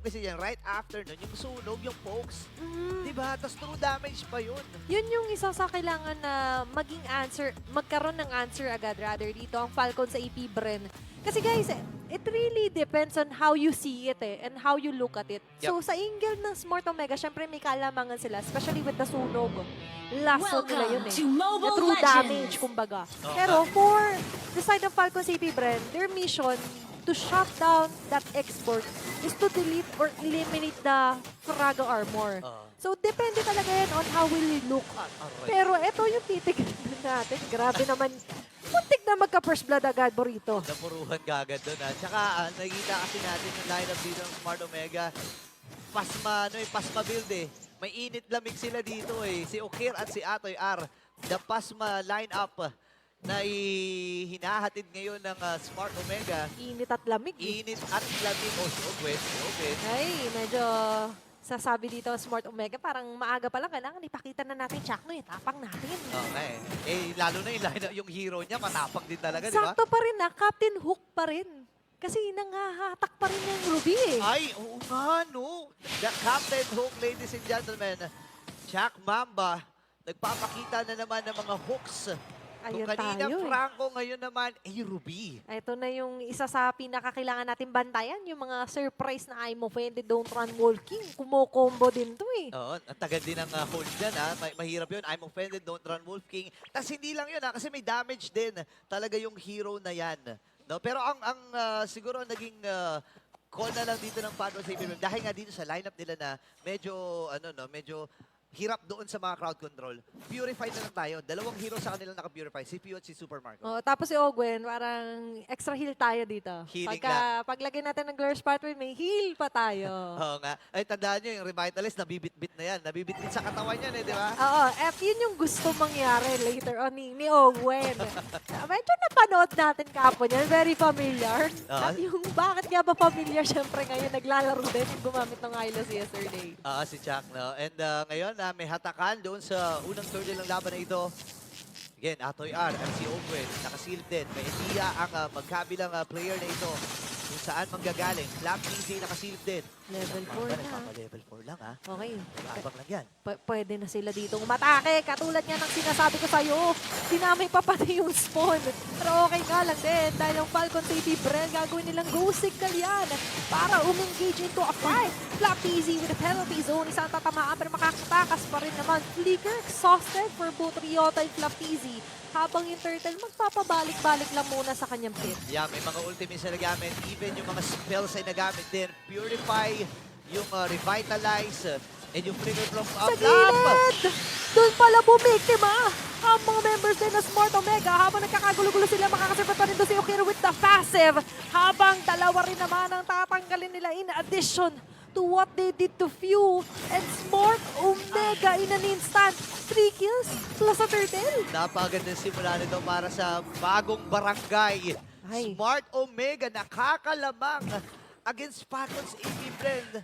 kasi yan, right after nun, yung sunog, yung pokes, diba? Tapos true damage pa yun. Yun yung isa sa kailangan na maging answer, magkaroon ng answer agad rather dito ang Falcon sa AP Bren. Kasi guys, it really depends on how you see it and how you look at it. So sa angle ng Smart Omega, syempre may kalamangan sila, especially with the sunog. Lasso nila yun na true damage, kumbaga. Pero for the side of Falcon sa AP Bren, their mission to shut down that export is to delete or eliminate the Fragile Armor. So, depende talaga yan on how will we look. Pero ito yung titignan natin. Grabe naman. Muntik na magka-first blood agad, Burrito. Napuruhan ka agad doon. Tsaka, nakikita kasi natin yung lineup dito ng Smart Omega. Pasma build eh. May init-lamig sila dito eh. Si Okir at si Atoy R. The Pasma lineup na hinahatid ngayon ng Smart Omega. Init at lamig. Init at lamig. Oh, si Ogwet. Ay, medyo sasabi dito Smart Omega, parang maaga pa lang, kailangan ipakita na natin Chakno, tapang natin. Okay. Lalo na yung hero niya, matapang din talaga, di ba? Sakto pa rin na, Captain Hook pa rin. Kasi nangahatak pa rin yung Ruby eh. Ay, oo nga, no. The Captain Hook, ladies and gentlemen. Jack Mamba, nagpapakita na naman ng mga hooks. Ayun Kung kanina tayo, Franco, ngayon naman, Ruby. Ito na yung isa sa pinakakailangan natin bantayan, yung mga surprise na I'm offended, don't run walking. Kumo-combo din to eh. Oo, ang tagal din ang hold dyan, ha. Mahirap yun. I'm offended, don't run Wolf King. Tapos hindi lang yun, ha, kasi may damage din talaga yung hero na yan. No? Pero siguro naging call na lang dito ng Padua sa APM dahil nga dito sa lineup nila na medyo, medyo hirap doon sa mga crowd control. Purify na lang tayo. Dalawang hero sa kanila naka-purify. Si Pio at si Super Marco. Oh, tapos si Ogwen, parang extra heal tayo dito. Healing Paglagay natin ng Glorious Pathway, may heal pa tayo. Oo nga. Ay, tandaan nyo, yung Revitalist, nabibit-bit na yan. Nabibit-bit sa katawan yan di ba? Oo, yun yung gusto mangyari later on ni Ogwen. Medyo napanood natin kapon yan, very familiar. At yung bakit nga ba familiar, syempre ngayon naglalaro din yung gumamit ng Hylos yesterday. Si Chuck, no? And ngayon, may hatakan doon sa unang third ng laban na ito. Again, Atoy R at si Ogwen, nakasealed din. May India ang magkabilang player na ito. Kung saan manggagaling. Flap easy, nakasealed din. Level 4 na. Level 4 lang, ha? Okay. Abang lang yan. Pwede na sila dito umatake. Katulad nga ng sinasabi ko sa'yo, dinamay pa pati yung spawn. Pero okay nga lang din dahil yung Falcon City Bren, gagawin nilang go signal yan para umengage into a fight. Flap easy with the penalty zone. Isang tatamaan pero makakatakas pa rin naman. Flicker exhausted for both Ryota and Flap easy. Habang yung Turtle magpapabalik-balik lang muna sa kanyang pit. Yeah, may mga ultimates na nagamit. Even yung mga spells ay nagamit din. Purify, yung Revitalize, and yung Flicker from Sa gilid! Doon pala bumiktima ang mga members din ng Smart Omega. Habang nagkakagulo-gulo sila, makakasipot pa rin doon si Okiro with the passive. Habang dalawa rin naman ang tatanggalin nila in addition to what they did to Few and Smart Omega in an instant. 3 kills plus a turtle. Napakagandang simula nito para sa bagong barangay. Ay. Smart Omega nakakalamang against Falcons AP Brand.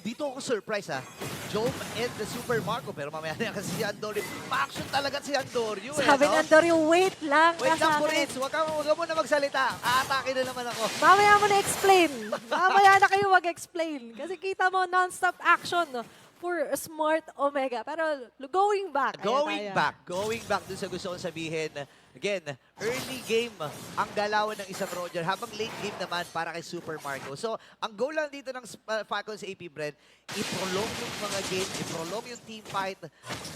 Dito ako surprise ha. Jome and the Super Marco. Pero mamaya na kasi si Andorio. Pa-action talaga si Andorio. Sabi ng Andorio, wait lang. Wait lang, nasa akin. Puritz. Huwag mo na magsalita. Aatake na naman ako. Mamaya mo na explain. Mamaya na kayo mag-explain. Kasi kita mo non-stop action for Smart Omega. Pero going back. Going back dun sa gusto kong sabihin. Again, early game ang galawan ng isang Roger habang late game naman para kay Super Marco. So, ang goal lang dito ng Falcons AP Brand, i-prolong yung mga game, i-prolong yung team fight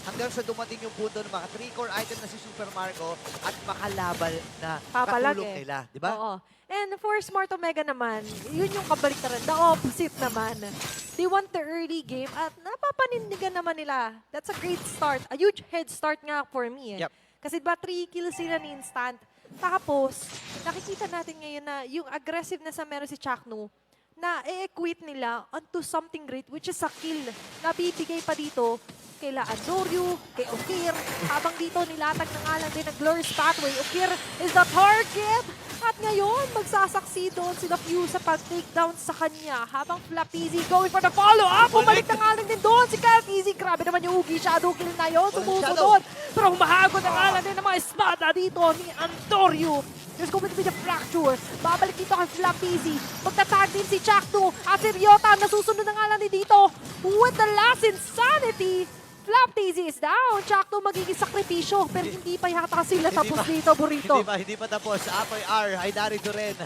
hanggang sa dumating yung punto ng mga 3-core item na si Super Marco at makalabal na katulong nila. Di ba? Oo. And for Smart Omega naman, yun yung kabaliktaran. The opposite naman. They want the early game at napapanindigan naman nila. That's a great start. A huge head start nga for me. Yep. Kasi ba 3 kills sila ni instant. Tapos, nakikita natin ngayon na yung aggressiveness na meron si Chakno na i-equate nila onto something great which is a kill na bibigay pa dito kay Andorio, kay Okir. Habang dito nilatag na nga lang din ang Glorious Pathway. Okir is the target. At ngayon, magsasaksi doon sila Fuse sa pag-takedown sa kanya. Habang Flapizzy going for the follow-up. Bumalik na nga lang din doon si Kyle Easy. Grabe naman yung Ugi Shadow kill na yun. Sumusunod. Pero humahagod na nga lang din ng mga espada dito ni Antorio. There's going to be the fracture. Babalik dito kay Flapizzy. Magtatag din si Chakto. At si Ryota, nasusunod na nga lang din dito. With the last insanity. Flapizzy is down. Chakto magiging sakripisyo. Pero hindi pa yata sila tapos dito, Burrito. Hindi pa tapos. Apoy R ay narito rin.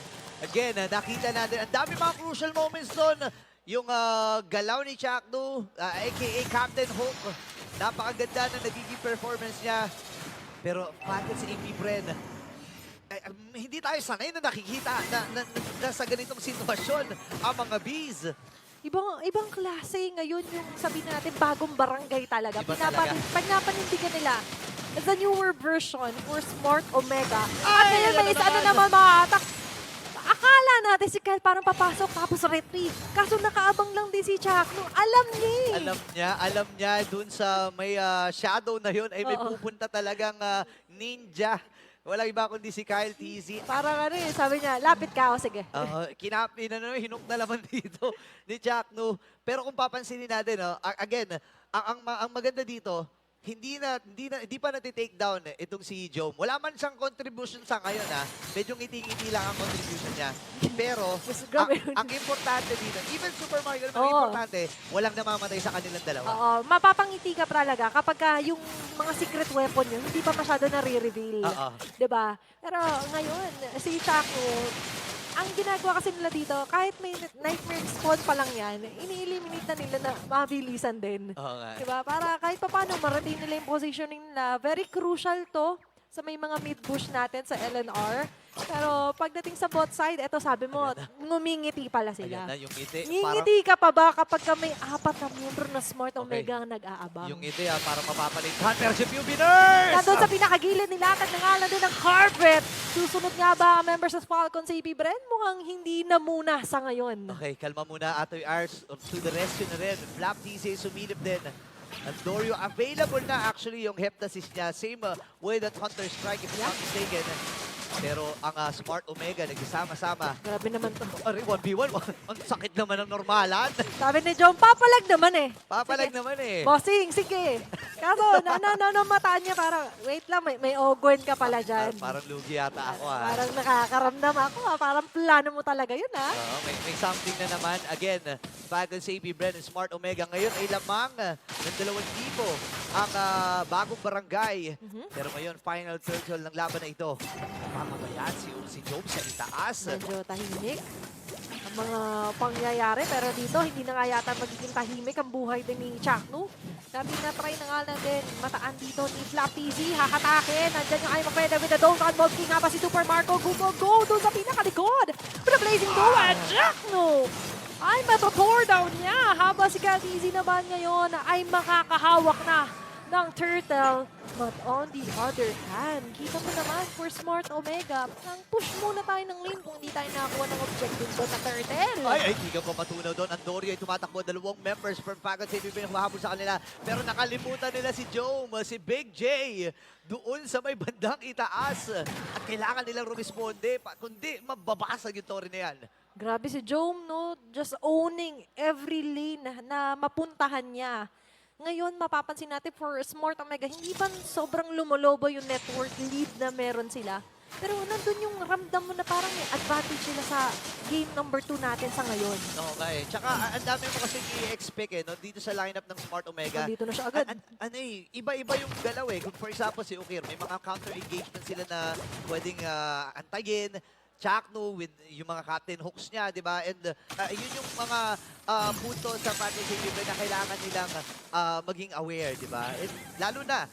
Again, nakita natin. Ang dami mga crucial moments doon. Yung galaw ni Chakdo, aka Captain Hook. Napakaganda na nagiging performance niya. Pero bakit si AP Bren? Hindi tayo sanay na nakikita na sa ganitong sitwasyon ang mga bees. Ibang klase ngayon yung sabihin natin bagong barangay talaga. Iba talaga. Pinapanindigan nila. The newer version for Smart Omega. At Ay, ngayon may ano isa na naman? naman ma-attack. Akala natin si Kyle parang papasok tapos retrieve. Kaso nakaabang lang din si Chakno. Alam niya eh. Alam niya dun sa may shadow na yun ay may Oo. pupunta talagang ninja. Walang iba kundi si Kyle TZ. Parang ano eh, sabi niya, lapit ka, o sige. Kinapi na naman, hinok na laman dito ni Chakno. Pero kung papansinin natin, again, ang maganda dito, hindi pa nati-take down itong si Jome. Wala man siyang contribution sa ngayon, medyo ngiti-ngiti lang ang contribution niya. Pero, Mas grabe. ang importante dito, even Super Mario, ang Oo. importante, walang namamatay sa kanilang dalawa. Oo, mapapangiti ka talaga kapag yung mga secret weapon yun, hindi pa masyado nare-reveal. Oo. Diba? Pero ngayon, si Chaco, ang ginagawa kasi nila dito, kahit may nightmare spawn pa lang yan, ini-eliminate na nila na mabilisan din. Oo nga. Diba? Para kahit pa paano marating nila yung positioning nila. Very crucial to sa may mga mid-push natin sa LNR. Pero pagdating sa bot side, eto sabi mo, ngumingiti pala Ayan sila. na yung ngiti. Ngingiti ka pa ba kapag ka may 4 na miyembro na Smart Omega ang nag-aabang? Yung ngiti, parang mapapalighan. Pero si Pew Winners! Nandun sa pinakagilid, nilatag na nga lang din ng carpet. Susunod nga ba ang members of Falcon sa AP Bren? Mukhang hindi na muna sa ngayon. Okay, kalma muna. Atoy Ars to the rescue na rin. Flap TC sumilip din. At Dorio, available na actually yung Heptasis niya. Same way that Hunter Strike, if not mistaken. Pero ang Smart Omega, nagsasama-sama. Grabe naman to. Ari, 1v1. Ang sakit naman ng normalan. Sabi ni John, papalag naman eh. Papalag Sige. naman eh. Bossing, sige. Kaso, mata niya parang, wait lang, may Ogwen ka pala dyan. Parang lugi yata ako Parang nakakaramdam ako Parang plano mo talaga yun Oo, may something na naman. Again, Falcon sa AP Bren and Smart Omega. Ngayon ay lamang ng 2,000 ang bagong barangay. Pero ngayon, final turtle ng laban na ito. Mamamayaan si Job sa itaas. Medyo tahimik ang mga pangyayari. Pero dito, hindi na nga yata magiging tahimik ang buhay din ni Chakno. Sabi na try na nga lang din. Mataan dito ni Flapizzy. Hahatakin. Nandyan yung Ayma Pwede with the Dome. Mob King nga ba si Super Marco? Go doon sa pinakalikod. With a Blazing Duo at Chakno. Ay matotor down niya. Habang si Kaltizi naman ngayon ay makakahawak na ng turtle. But on the other hand, kita mo naman for Smart Omega, nang push muna tayo ng lane kung hindi tayo nakakuha ng objective doon na turtle. Ay, hindi ka pa matunaw doon. Andorio ay tumatakbo. 2 members from Falcon sa AP Bren humahabol sa kanila. Pero nakalimutan nila si Jome, si Big J. Doon sa may bandang itaas. At kailangan nilang rumisponde. Kundi mababasag yung Tori na yan. Grabe si Jome, no? Just owning every lane na mapuntahan niya. Ngayon, mapapansin natin for Smart Omega, hindi ba sobrang lumolobo yung network lead na meron sila? Pero nandun yung ramdam mo na parang may advantage sila sa game number 2 natin sa ngayon. Okay. Tsaka, ang dami mo kasi i-expect no? Dito sa lineup ng Smart Omega. Dito na siya agad. Iba-iba yung galaw eh. Kung for example, si Ukir, may mga counter engagement sila na pwedeng antayin. Chakno with yung mga captain hooks niya, di ba? And yun yung mga punto sa fantasy game na kailangan nilang maging aware, di ba? And lalo na,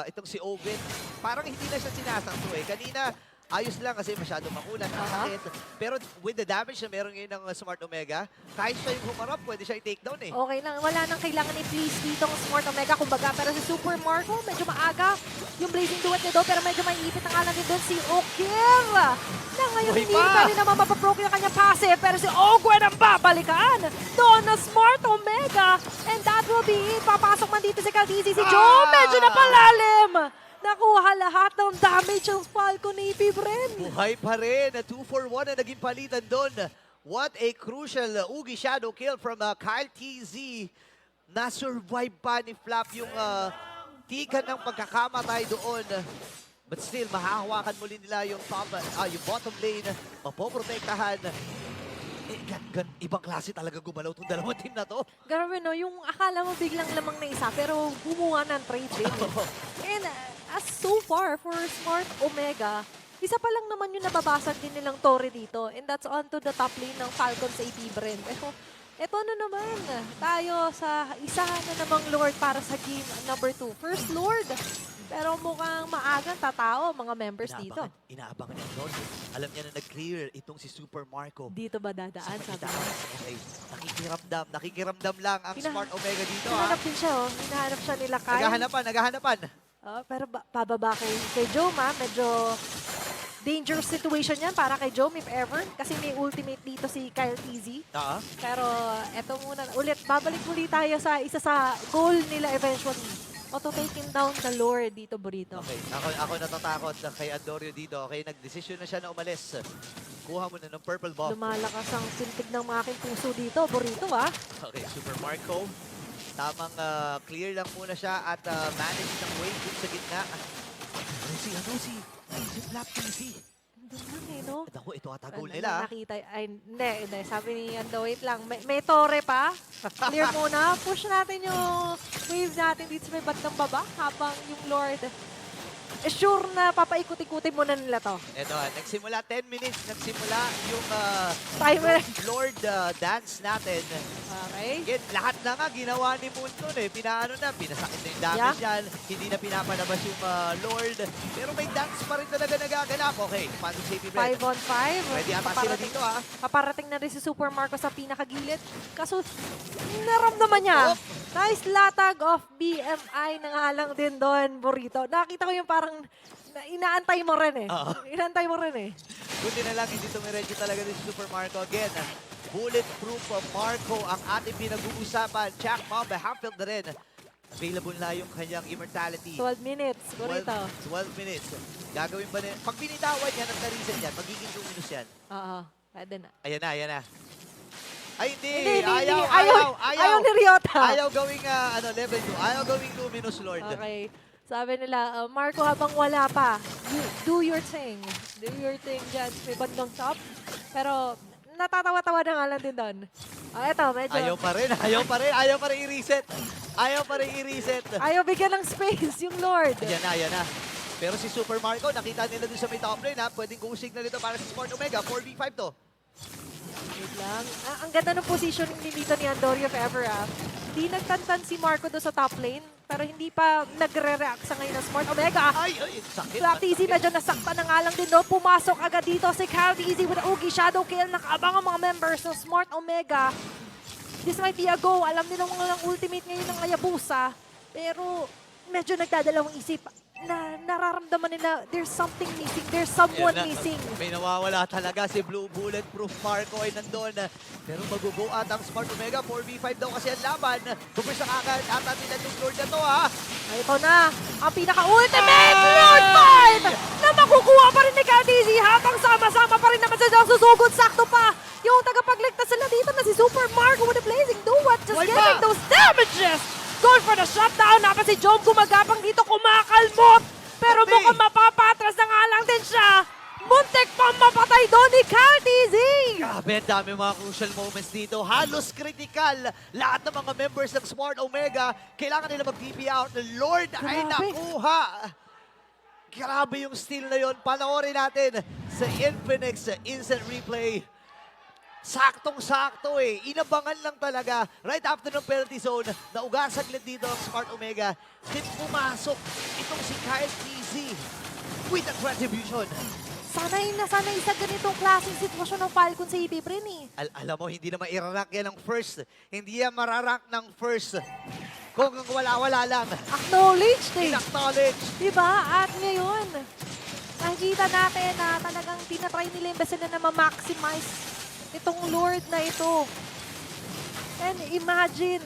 itong si Owen, parang hindi na siya sinasakto eh. Kanina, ayos lang kasi masyado makulat, masakit. Pero with the damage na meron ngayon ng Smart Omega, kahit siya yung humarap, pwede siya i-take down eh. Okay lang, wala nang kailangan i-please dito ng Smart Omega, kumbaga. Pero si Super Marco, medyo maaga yung Blazing Duet niya doon, pero medyo maiipit na nga lang din doon si Okir. Na ngayon Buhay hindi pa! pa rin naman mapaproke yung kanyang passive, pero si Ogwen ang babalikan doon na Smart Omega. And that will be it. Papasok man dito si Kaltizi, si Joe, medyo napalalim. Nakuha lahat ng damage ang Falcon AP, Bren. Buhay pa rin. 2-for-1 na naging palitan doon. What a crucial Ugi Shadow kill from Kyle TZ. Na-survive pa ni Flap yung tikan ng pagkakamatay doon. But still, mahahawakan muli nila yung yung bottom lane. Mapoprotektahan. Ibang klase talaga gumalaw itong dalawang team na to. Grabe no, yung akala mo biglang lamang na isa, pero gumawa ng trade din. And as so far, for Smart Omega, isa pa lang naman yung nababasag din nilang Torre dito. And that's onto the top lane ng Falcons AP, Bren. Eto na naman, tayo sa isa na namang Lord para sa game number 2. First Lord, pero mukhang maagang tatao mga members dito. Inaabangan niya doon. Alam niya na nag-clear itong si Super Marco. Dito ba dadaan? Sabi niya. Okay, nakikiramdam lang ang Smart Omega dito. Hinahanap din siya, oh. Hinahanap siya nila Kyle. Naghahanapan. Pero pababa kay Jome, medyo dangerous situation yan para kay Jome if ever. Kasi may ultimate dito si Kyle TZ. Pero eto muna, babalik muli tayo sa isa sa goal nila eventually. O to taking down the Lord dito, Burrito. Okay, ako natatakot kay Andorio dito. Okay, nagdesisyon na siya na umalis. Kuha mo na ng purple buff. Lumalakas ang sintig ng mga aking puso dito, Burrito, ah. Okay, Super Marco. Tamang clear lang muna siya at manage ng wave dun sa gitna. Si Flap TZ. Doon lang eh, no? Ako, ito ata goal nila. Nakita, hindi. Sabi ni Ando, wait lang. May Torre pa. Clear muna. Push natin yung wave natin dito sa may bandang baba habang yung Lord. Sure na papaikot-ikutin muna nila to. Ito, nagsimula 10 minutes. Nagsimula yung Timer. Lord dance natin. Okay. Again, lahat na nga ginawa ni Moonton eh. Pinasakit na yung damage yan. Hindi na pinapalabas yung Lord. Pero may dance pa rin talaga nagaganap. Okay, paano safety bread? 5 on 5. Pwede ata sila dito ah. Paparating na rin si Super Marco sa pinakagilid. Kaso, naramdaman niya. Nice latag of BMI na nga lang din doon, Burrito. Nakita ko yung parang inaantay mo rin eh. Inaantay mo rin eh. Buti na lang, hindi tumiredyo talaga din si Super Marco. Again, bulletproof Marco ang ating pinag-uusapan. Jack Mamba, Hamfield na rin. Available na yung kanyang immortality. 12 minutes, Burrito. 12 minutes. Gagawin ba na? Pag binitawan yan at na-reason yan, magiging 2 minutes yan. Oo, pwede na. Ayan na. Ay, hindi. Hindi. Ayaw ni Ryota. Ayaw gawing level 2. Ayaw gawing luminous Lord. Okay. Sabi nila, Marco, habang wala pa, do your thing. Do your thing dyan sa may bandang top. Pero natatawa-tawa na nga lang din doon. Eto, medyo... Ayaw pa rin i-reset. Ayaw bigyan ng space yung Lord. Ayan na. Pero si Super Marco, nakita nila dun sa may top lane ha. Pwedeng kung signal ito para sa Smart Omega. 4v5 to. Wait lang. Ang ganda ng positioning dito ni Andorio if ever, ah. Di nagtantan si Marco doon sa top lane, pero hindi pa nagre-react sa ngayon ng Smart Omega. Ay, sakit. Flap TZ medyo nasaktan na nga lang din doon. Pumasok agad dito si Kyle TZ with Ugi Shadow Kill. Nakaabang ang mga members ng Smart Omega. This might be a go. Alam nila mga ultimate ngayon ng Hayabusa. Pero medyo nagdadalawang isip. Nararamdaman nila there's something missing. There's someone missing. May nawawala talaga si Blue Bulletproof Marco ay nandun. Pero mag-go at ang Smart Omega. 4v5 daw kasi ang laban. Kupis ang agad ata nila yung Lord na to ha. Ay, ito na. Ang pinaka-ultimate Lord fight na makukuha pa rin ni KTZ habang sama-sama pa rin naman sa Jang susugod. Sakto pa yung tagapagligtas sila dito na si Super Marco with a blazing duet. Just getting those damages. Going for the shutdown. Napan si Jom gumagapang dito, kumakalmot. Pero mukhang mapapatras na nga lang din siya. Muntik pang mapatay doon ni KTZ. Grabe, ang dami mga crucial moments dito. Halos critical. Lahat ng mga members ng Smart Omega, kailangan nila mag-TP out. The Lord ay nakuha. Grabe yung steal na yun. Panoorin natin sa Infinix Instant Replay. Saktong-sakto eh. Inabangan lang talaga. Right after ng penalty zone, nauga saglit dito ang Smart Omega. Then pumasok itong si Kyle TZ with a retribution. Sanay na sanay sa ganitong klaseng sitwasyon ng Falcon sa EP, Bren eh. Alam mo, hindi na mairarank yan ng first. Hindi yan mararank ng first. Kung wala-wala lang. Acknowledged eh. In-acknowledge. Diba? At ngayon, nakikita natin na talagang tinatry nila yung best na ma-maximize itong Lord na ito. And imagine,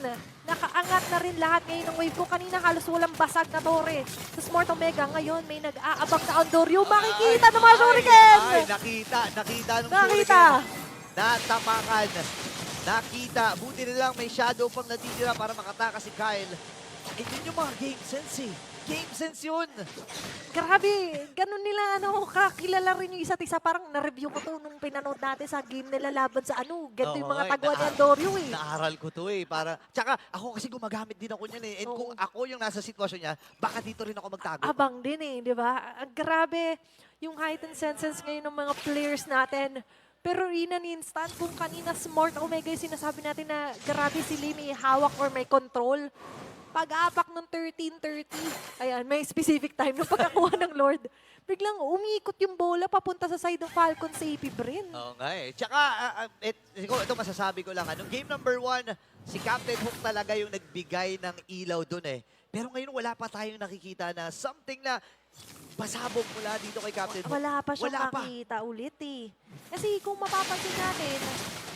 nakaangat na rin lahat ngayon ng wave ko. Kanina halos walang basag na torre. Sa Smart Omega, ngayon may nag-aabang na Andoryo. Makikita ng mga Shuriken! Ay, nakita nung Nakita! Shuriken. Natapakan. Nakita. Buti na lang may shadow pang natitira para makatakas si Kyle. Eh, yun yung mga game sense eh. Game sense yun. Grabe, ganun nila kakilala rin yung isa't isa. Parang na-review ko to nung pinanood natin sa game nila laban sa ganito yung mga Oo, tagwa ni Andoryo eh. Naaral ko to eh. Tsaka ako kasi gumagamit din ako niyan eh. And kung Oo. ako yung nasa sitwasyon niya, baka dito rin ako magtago. Abang din eh, di ba? Grabe yung heightened senses ngayon ng mga players natin. Pero in an instant, kung kanina Smart Omega yung sinasabi natin na grabe sila may hawak or may control, pag-apak ng 13:30, ayan, may specific time ng pagkakuha ng Lord. Biglang umiikot yung bola papunta sa side ng Falcon sa AP Brin. Oo nga eh. Tsaka, siguro ito masasabi ko lang. Nung game number 1, si Captain Hook talaga yung nagbigay ng ilaw dun eh. Pero ngayon wala pa tayong nakikita na something na pasabog mula dito kay Captain Hook. Wala pa siyang Wala pa. makita ulit eh. Kasi kung mapapansin natin,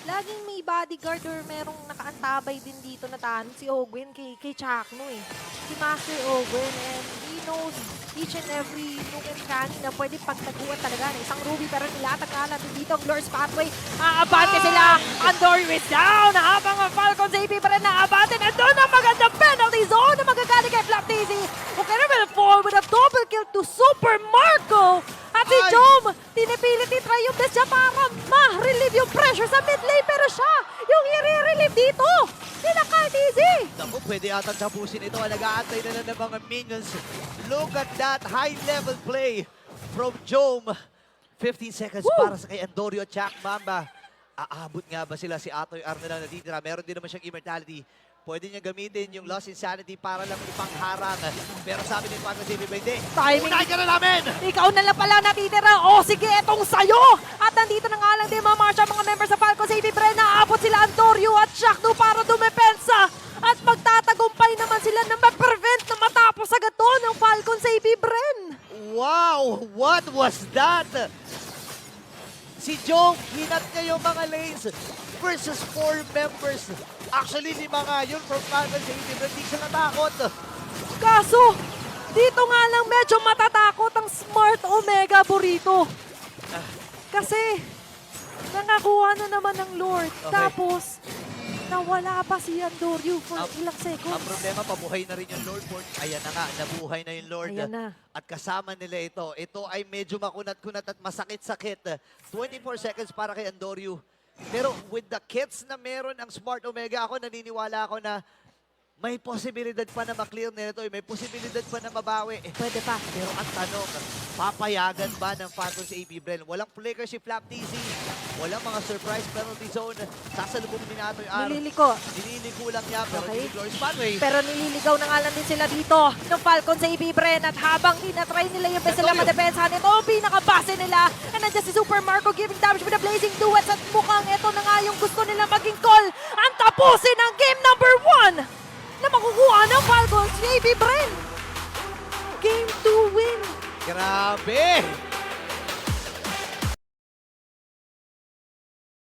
laging may bodyguard or merong nakaantabay din dito na tan si Ogwen kay Chakno eh. Si Master Ogwen, and he knows each and every nook and cranny na pwede pagtaguan talaga ng isang Ruby, pero nilatag nga natin dito ang Lord's Pathway. Aabante sila! Andoryo is down! Habang ang Falcons AP pa rin naabante, and doon ang magandang penalty zone na magagaling kay Flap Daisy. Okay na will fall with a double kill to Super Marco! At si Ay! Jom, tinipilit ni Try yung best niya para ma-relieve yung pressure sa mid lane, pero siya yung i-relieve dito. Sila kahit easy. Naku, pwede ata tapusin ito. Nag-aantay na ng mga minions. Look at that high-level play from Jom. 15 seconds Woo! para sa kay Andoryo at Jack Mamba. Aabot nga ba sila? Si Atoy R na lang natitira. Meron din naman siyang immortality. Pwede niya gamitin yung Lost Insanity para lang ipangharang. Pero sabi ni Pagka Baby, hindi. Timing. Unahin ka na namin! Ikaw na lang pala natitira. O sige, etong sayo. At nandito na nga lang din mga Marsha, mga members sa Falcons AP Bren. Naabot sila Andoryo at Shakno para dumepensa. At magtatagumpay naman sila na mag-prevent na matapos agad to ng Falcons AP Bren. Wow! What was that? Si Jong, hinat niya yung mga lanes versus 4 members. Actually, 5 nga yun from Falcon sa hindi siya natakot. Kaso, dito nga lang medyo matatakot ang Smart Omega Burrito. Kasi, nakakuha na naman ng Lord. Okay. Tapos, nawala pa si Andoryo for Ang- ilang seconds. Ang problema, pabuhay na rin yung Lord Board. Ayan na nga, nabuhay na yung Lord. Ayan na. At kasama nila ito. Ito ay medyo makunat-kunat at masakit-sakit. 24 seconds para kay Andoryo. Pero with the kits na meron ang Smart Omega, ako naniniwala ako na may posibilidad pa na maklear nito. May posibilidad pa na mabawi. Pwede pa. Pero ang tanong, papayagan ba ng Falcons AP Bren? Walang flicker si Flap TZ. Walang mga surprise penalty zone. Sasalubong ni Atoy R. Nililiko. Nililiko lang niya, pero Okay. hindi Glorious Pathway. Pero nililigaw na nga lang din sila dito ng Falcon sa AP Bren. At habang tinatry nila yung best nila Andoryo. madepensahan, ito ang pinakabase nila. And nandiyan si Super Marco giving damage with the Blazing Duets. At mukhang ito na nga yung gusto nila maging call. Ang tapusin ng game number 1 na makukuha ng Falcons sa AP Bren. Game 2 win. Grabe!